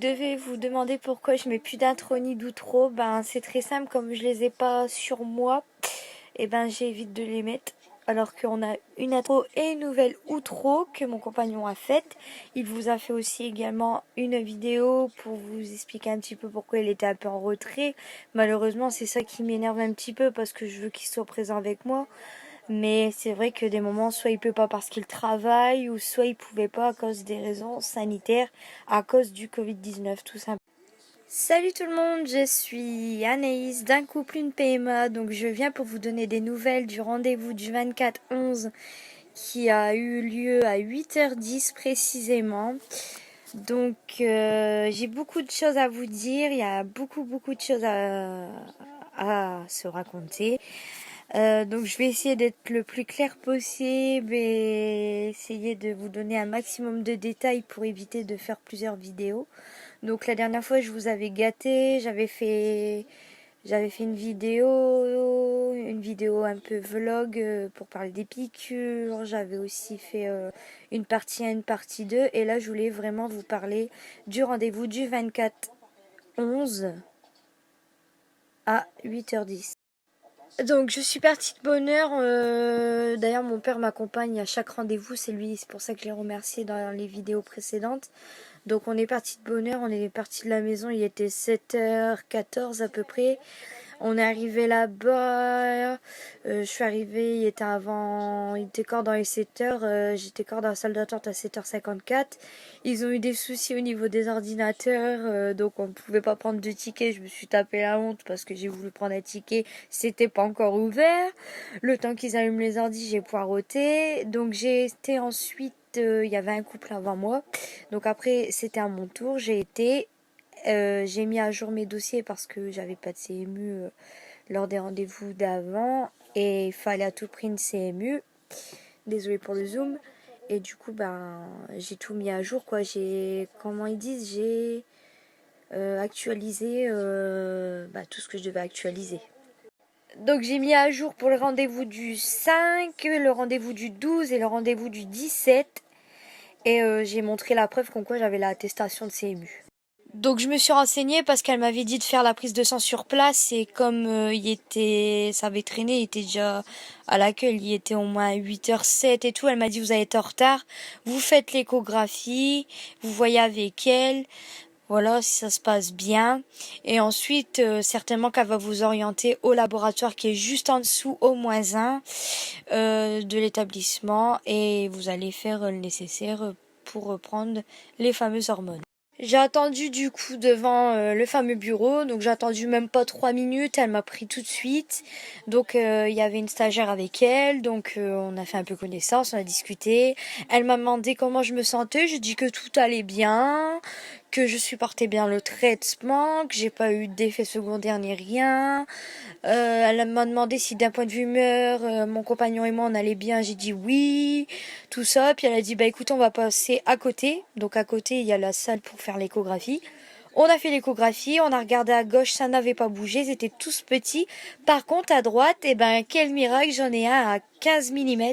devez vous demander pourquoi je mets plus d'intro ni d'outro, ben c'est très simple, comme je les ai pas sur moi, et ben j'évite de les mettre. Alors qu'on a une intro et une nouvelle outro que mon compagnon a faite. Il vous a fait aussi également une vidéo pour vous expliquer un petit peu pourquoi il était un peu en retrait. Malheureusement, c'est ça qui m'énerve un petit peu parce que je veux qu'il soit présent avec moi. Mais c'est vrai que des moments, soit il peut pas parce qu'il travaille, ou soit il pouvait pas à cause des raisons sanitaires, à cause du Covid-19 tout simplement. Salut tout le monde, je suis Anaïs d'un couple une PMA, donc je viens pour vous donner des nouvelles du rendez-vous du 24/11 qui a eu lieu à 8h10 précisément. Donc j'ai beaucoup de choses à vous dire, il y a beaucoup de choses à se raconter. Donc je vais essayer d'être le plus clair possible et essayer de vous donner un maximum de détails pour éviter de faire plusieurs vidéos. Donc la dernière fois je vous avais gâté, j'avais fait une vidéo un peu vlog pour parler des piqûres. J'avais aussi fait une partie 1, une partie 2. Et là je voulais vraiment vous parler du rendez-vous du 24/11 à 8h10. Donc je suis partie de bonne heure. D'ailleurs mon père m'accompagne à chaque rendez-vous, c'est pour ça que je l'ai remercié dans les vidéos précédentes. Donc on est parti de bonne heure, on est parti de la maison, il était 7h14 à peu près. On est arrivé là-bas, je suis arrivée, il était encore dans les 7h, j'étais encore dans la salle d'attente à 7h54. Ils ont eu des soucis au niveau des ordinateurs, donc on ne pouvait pas prendre de ticket. Je me suis tapé la honte parce que j'ai voulu prendre un ticket, c'était pas encore ouvert. Le temps qu'ils allument les ordis, j'ai poireauté. Donc j'ai été ensuite, il y avait un couple avant moi. Donc après, c'était à mon tour, j'ai mis à jour mes dossiers parce que j'avais pas de CMU lors des rendez-vous d'avant et il fallait à tout prix une CMU. Désolée pour le zoom. Et du coup, j'ai tout mis à jour, quoi. J'ai actualisé tout ce que je devais actualiser. Donc j'ai mis à jour pour le rendez-vous du 5, le rendez-vous du 12 et le rendez-vous du 17. Et j'ai montré la preuve comme quoi j'avais l'attestation de CMU. Donc je me suis renseignée parce qu'elle m'avait dit de faire la prise de sang sur place et comme ça avait traîné, il était déjà à l'accueil, il était au moins 8h07 et tout, elle m'a dit vous allez être en retard, vous faites l'échographie, vous voyez avec elle, voilà si ça se passe bien et ensuite certainement qu'elle va vous orienter au laboratoire qui est juste en dessous au -1 de l'établissement et vous allez faire le nécessaire pour prendre les fameuses hormones. J'ai attendu du coup devant le fameux bureau, donc j'ai attendu même pas 3 minutes, elle m'a pris tout de suite. Donc il y avait une stagiaire avec elle, donc on a fait un peu connaissance, on a discuté. Elle m'a demandé comment je me sentais, j'ai dit que tout allait bien, que je supportais bien le traitement, que j'ai pas eu d'effet secondaire ni rien. Elle m'a demandé si d'un point de vue humeur, mon compagnon et moi on allait bien, j'ai dit oui, tout ça. Puis elle a dit bah écoute on va passer à côté. Donc à côté il y a la salle pour faire l'échographie. On a fait l'échographie, on a regardé à gauche, ça n'avait pas bougé, ils étaient tous petits. Par contre à droite, quel miracle, j'en ai un à 15 mm. Et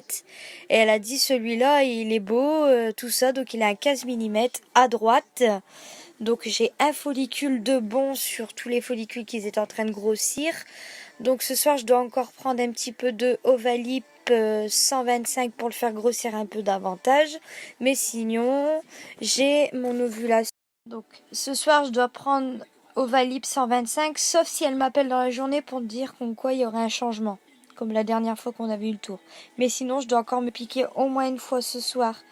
elle a dit celui-là il est beau, tout ça, donc il a un 15 mm à droite. Donc j'ai un follicule de bon sur tous les follicules qui étaient en train de grossir. Donc ce soir je dois encore prendre un petit peu de Ovalip 125 pour le faire grossir un peu davantage. Mais sinon j'ai mon ovulation. Donc ce soir je dois prendre Ovalip 125 sauf si elle m'appelle dans la journée pour dire comme quoi il y aurait un changement. Comme la dernière fois qu'on avait eu le tour. Mais sinon je dois encore me piquer au moins une fois ce soir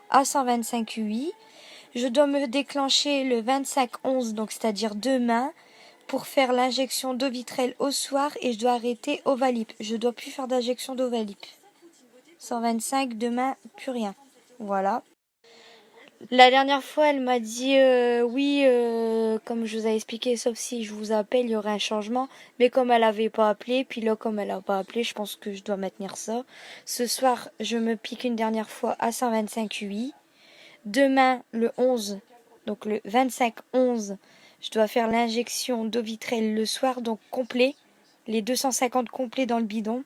à 125 UI. Je dois me déclencher le 25/11, donc c'est-à-dire demain, pour faire l'injection d'Ovitrel au soir et je dois arrêter Ovalip. Je dois plus faire d'injection d'Ovalip. 125, demain, plus rien. Voilà. La dernière fois, elle m'a dit oui, comme je vous ai expliqué, sauf si je vous appelle, il y aurait un changement. Mais comme elle avait pas appelé, puis là, comme elle a pas appelé, je pense que je dois maintenir ça. Ce soir, je me pique une dernière fois à 125 UI. Demain, le 11, donc le 25/11, je dois faire l'injection d'Ovitrel le soir, donc complet, les 250 complets dans le bidon.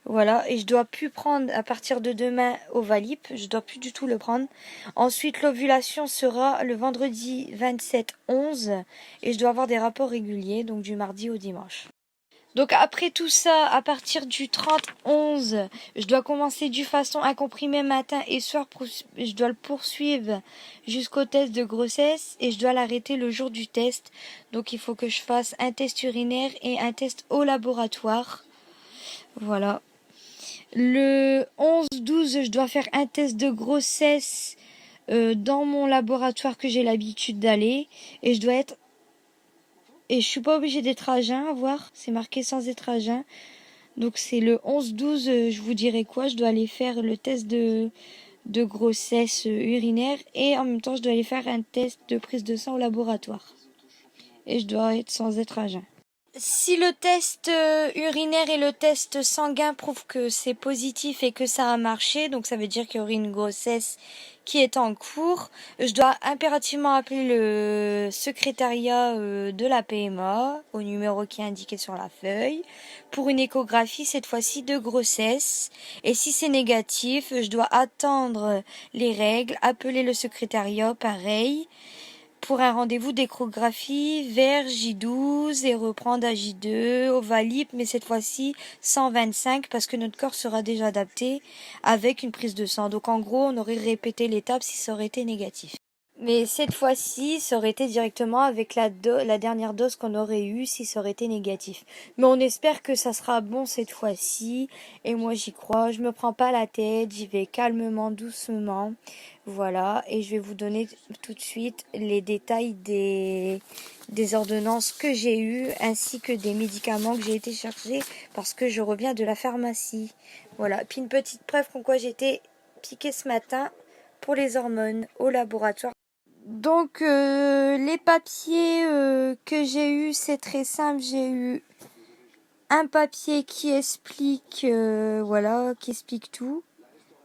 Voilà, et je dois plus prendre à partir de demain Ovalip, je dois plus du tout le prendre. Ensuite, l'ovulation sera le vendredi 27/11 et je dois avoir des rapports réguliers, donc du mardi au dimanche. Donc après tout ça, à partir du 30/11, je dois commencer du faston un comprimé matin et soir. Je dois le poursuivre jusqu'au test de grossesse et je dois l'arrêter le jour du test. Donc il faut que je fasse un test urinaire et un test au laboratoire. Voilà. Le 11/12, je dois faire un test de grossesse dans mon laboratoire que j'ai l'habitude d'aller et je dois être et je suis pas obligée d'être à jeun à voir, c'est marqué sans être à jeun. Donc c'est le 11/12, je vous dirai quoi, je dois aller faire le test de grossesse urinaire et en même temps je dois aller faire un test de prise de sang au laboratoire. Et je dois être sans être à jeun. Si le test urinaire et le test sanguin prouvent que c'est positif et que ça a marché, donc ça veut dire qu'il y aurait une grossesse qui est en cours, je dois impérativement appeler le secrétariat de la PMA au numéro qui est indiqué sur la feuille pour une échographie cette fois-ci de grossesse. Et si c'est négatif, je dois attendre les règles, appeler le secrétariat pareil pour un rendez-vous d'échographie vers J12 et reprendre à J2, Ovalip, mais cette fois-ci 125 parce que notre corps sera déjà adapté avec une prise de sang. Donc en gros, on aurait répété l'étape si ça aurait été négatif. Mais cette fois-ci, ça aurait été directement avec la dernière dose qu'on aurait eue si ça aurait été négatif. Mais on espère que ça sera bon cette fois-ci. Et moi, j'y crois. Je me prends pas la tête. J'y vais calmement, doucement. Voilà. Et je vais vous donner tout de suite les détails des ordonnances que j'ai eues ainsi que des médicaments que j'ai été chercher parce que je reviens de la pharmacie. Voilà. Puis une petite preuve comme quoi j'ai été piquée ce matin pour les hormones au laboratoire. Donc les papiers que j'ai eu, c'est très simple. J'ai eu un papier qui explique, voilà, qui explique tout.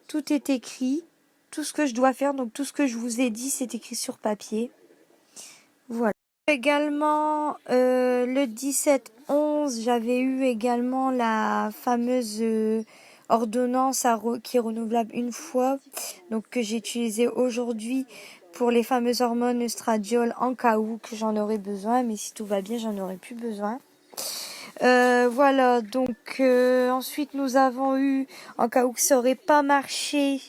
Tout est écrit, tout ce que je dois faire. Donc tout ce que je vous ai dit, c'est écrit sur papier. Voilà. Également le 17/11, j'avais eu également la fameuse ordonnance qui est renouvelable une fois, donc que j'ai utilisée aujourd'hui pour les fameuses hormones estradiol en cas où que j'en aurais besoin, mais si tout va bien, j'en aurai plus besoin. Voilà, donc ensuite nous avons eu, en cas où que ça aurait pas marché,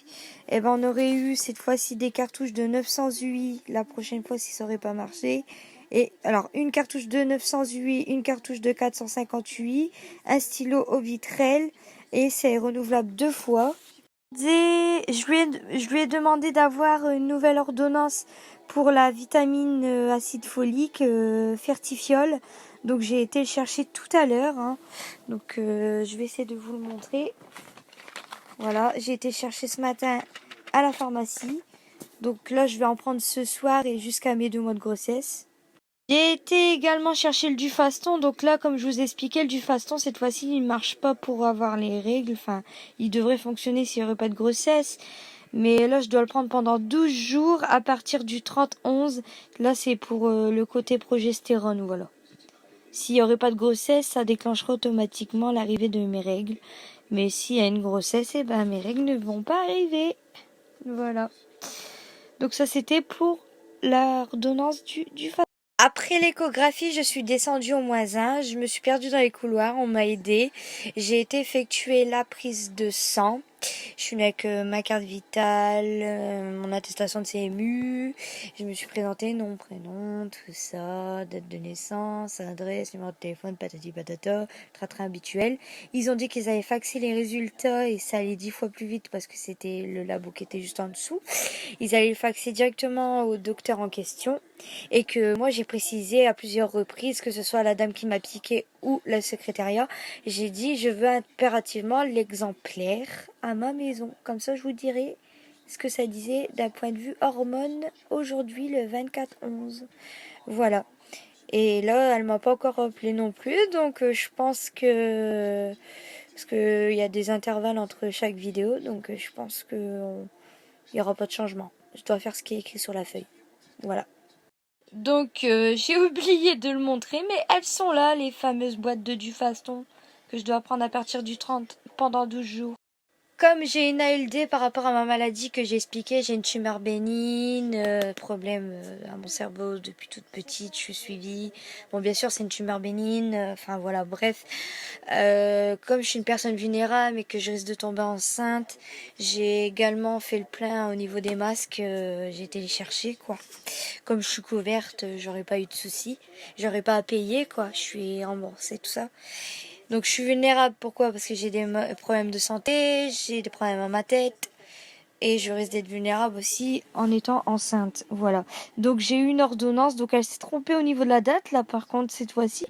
eh ben on aurait eu cette fois-ci des cartouches de 900 UI la prochaine fois si ça aurait pas marché. Et alors une cartouche de 900 UI, une cartouche de 450 UI, un stylo au vitrel et c'est renouvelable 2 fois. Je lui ai demandé d'avoir une nouvelle ordonnance pour la vitamine acide folique Fertifiol. Donc j'ai été le chercher tout à l'heure. Hein. Donc je vais essayer de vous le montrer. Voilà, j'ai été chercher ce matin à la pharmacie. Donc là je vais en prendre ce soir et jusqu'à mes 2 mois de grossesse. J'ai été également chercher le Dufaston, donc là, comme je vous expliquais, le Dufaston, cette fois-ci, il ne marche pas pour avoir les règles, enfin, il devrait fonctionner s'il n'y aurait pas de grossesse, mais là, je dois le prendre pendant 12 jours à partir du 30/11, là, c'est pour le côté progestérone, voilà. S'il n'y aurait pas de grossesse, ça déclenchera automatiquement l'arrivée de mes règles, mais s'il y a une grossesse, eh ben, mes règles ne vont pas arriver, voilà. Donc ça, c'était pour l'ordonnance du Dufaston. Après l'échographie, je suis descendue au -1, je me suis perdue dans les couloirs, on m'a aidée. J'ai été effectuer la prise de sang. Je suis venue avec ma carte vitale, mon attestation de CMU. Je me suis présentée, nom, prénom, tout ça, date de naissance, adresse, numéro de téléphone, patati patata, train habituel. Ils ont dit qu'ils avaient faxé les résultats et ça allait 10 fois plus vite parce que c'était le labo qui était juste en dessous. Ils allaient le faxer directement au docteur en question et que moi j'ai précisé à plusieurs reprises, que ce soit la dame qui m'a piqué ou le secrétariat, j'ai dit je veux impérativement l'exemplaire à ma maison. Comme ça je vous dirai ce que ça disait d'un point de vue hormones aujourd'hui le 24/11. Voilà. Et là elle m'a pas encore appelé non plus, donc je pense que parce qu'il y a des intervalles entre chaque vidéo, donc je pense que il n'y aura pas de changement. Je dois faire ce qui est écrit sur la feuille. Voilà. Donc j'ai oublié de le montrer, mais elles sont là, les fameuses boîtes de Dufaston. que je dois prendre à partir du 30 pendant 12 jours. Comme j'ai une ALD par rapport à ma maladie que j'ai expliqué, j'ai une tumeur bénigne, problème à mon cerveau depuis toute petite, je suis suivie. Bon, bien sûr, c'est une tumeur bénigne, enfin voilà, bref. Comme je suis une personne vulnérable et que je risque de tomber enceinte, j'ai également fait le plein au niveau des masques, j'ai été les chercher, quoi. Comme je suis couverte, j'aurais pas eu de soucis, j'aurais pas à payer, quoi, je suis remboursée, tout ça. Donc je suis vulnérable, pourquoi? Parce que j'ai des problèmes de santé, j'ai des problèmes à ma tête et je risque d'être vulnérable aussi en étant enceinte. Voilà. Donc j'ai eu une ordonnance, donc elle s'est trompée au niveau de la date là par contre cette fois-ci.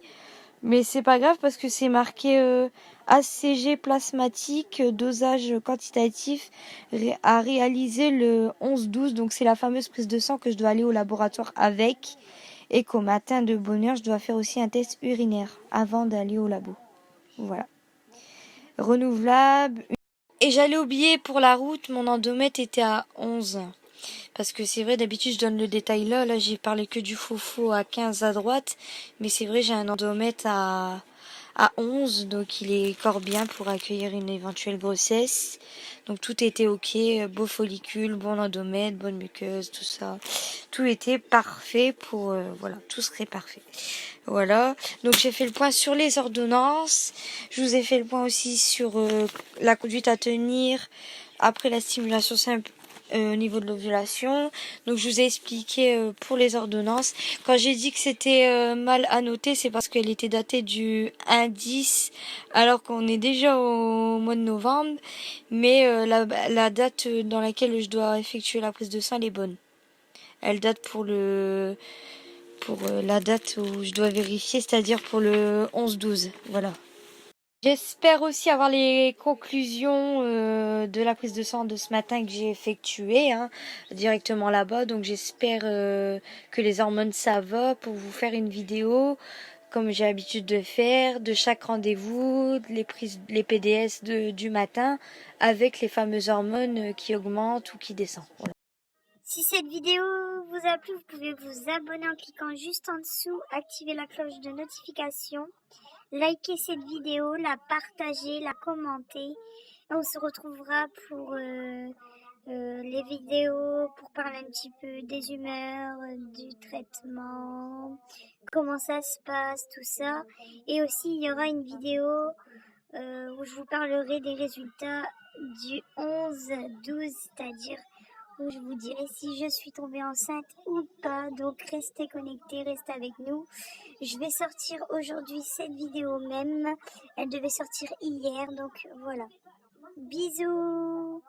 Mais c'est pas grave parce que c'est marqué ACG plasmatique, dosage quantitatif à réaliser le 11-12. Donc c'est la fameuse prise de sang que je dois aller au laboratoire avec et qu'au matin de bonne heure je dois faire aussi un test urinaire avant d'aller au labo. Voilà. Renouvelable. Et j'allais oublier pour la route, mon endomètre était à 11. Parce que c'est vrai, d'habitude je donne le détail là. Là j'ai parlé que du faux à 15 à droite. Mais c'est vrai, j'ai un endomètre à 11. Donc il est corps bien pour accueillir une éventuelle grossesse. Donc tout était ok. Beau follicule, bon endomètre, bonne muqueuse, tout ça. Tout était parfait pour... voilà, tout serait parfait. Voilà, donc j'ai fait le point sur les ordonnances. Je vous ai fait le point aussi sur la conduite à tenir après la stimulation simple au niveau de l'ovulation. Donc je vous ai expliqué pour les ordonnances. Quand j'ai dit que c'était mal annoté, c'est parce qu'elle était datée du 1-10 alors qu'on est déjà au mois de novembre. Mais la date dans laquelle je dois effectuer la prise de sang, elle est bonne. Elle date pour la date où je dois vérifier, c'est-à-dire pour le 11-12. Voilà. J'espère aussi avoir les conclusions de la prise de sang de ce matin que j'ai effectuée directement là-bas. Donc j'espère que les hormones ça va pour vous faire une vidéo comme j'ai l'habitude de faire de chaque rendez-vous, les PDS du matin avec les fameuses hormones qui augmentent ou qui descendent. Voilà. Si cette vidéo vous a plu, vous pouvez vous abonner en cliquant juste en dessous, activer la cloche de notification, liker cette vidéo, la partager, la commenter. Et on se retrouvera pour les vidéos, pour parler un petit peu des humeurs, du traitement, comment ça se passe, tout ça. Et aussi, il y aura une vidéo où je vous parlerai des résultats du 11-12, c'est-à-dire où je vous dirai si je suis tombée enceinte ou pas. Donc restez connectés, restez avec nous. Je vais sortir aujourd'hui cette vidéo même. Elle devait sortir hier, donc voilà. Bisous!